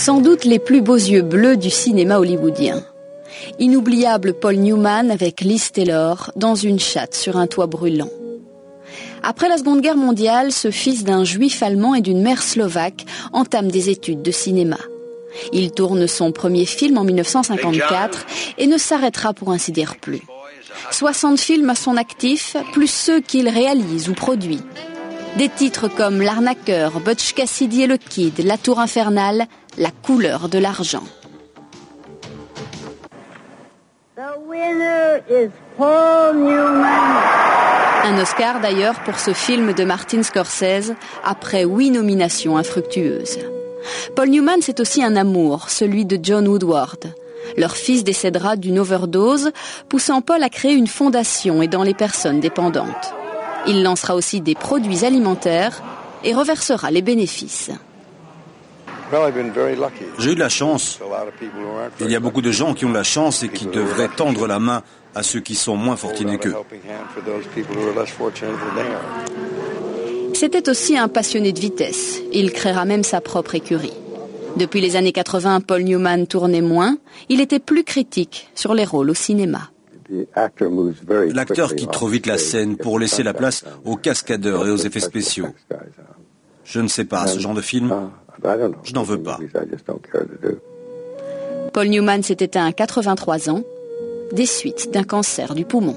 Sans doute les plus beaux yeux bleus du cinéma hollywoodien. Inoubliable Paul Newman avec Liz Taylor dans Une chatte sur un toit brûlant. Après la Seconde Guerre mondiale, ce fils d'un juif allemand et d'une mère slovaque entame des études de cinéma. Il tourne son premier film en 1954 et ne s'arrêtera pour ainsi dire plus. 60 films à son actif, plus ceux qu'il réalise ou produit. Des titres comme L'arnaqueur, Butch Cassidy et le Kid, La tour infernale, La couleur de l'argent. The winner is Paul Newman. Un Oscar d'ailleurs pour ce film de Martin Scorsese, après 8 nominations infructueuses. Paul Newman, c'est aussi un amour, celui de John Woodward. Leur fils décédera d'une overdose, poussant Paul à créer une fondation aidant les personnes dépendantes. Il lancera aussi des produits alimentaires et reversera les bénéfices. J'ai eu de la chance. Il y a beaucoup de gens qui ont de la chance et qui devraient tendre la main à ceux qui sont moins fortunés qu'eux. C'était aussi un passionné de vitesse. Il créera même sa propre écurie. Depuis les années 80, Paul Newman tournait moins. Il était plus critique sur les rôles au cinéma. L'acteur quitte trop vite la scène pour laisser la place aux cascadeurs et aux effets spéciaux. Je ne sais pas, ce genre de film, je n'en veux pas. Paul Newman s'est éteint à 83 ans, des suites d'un cancer du poumon.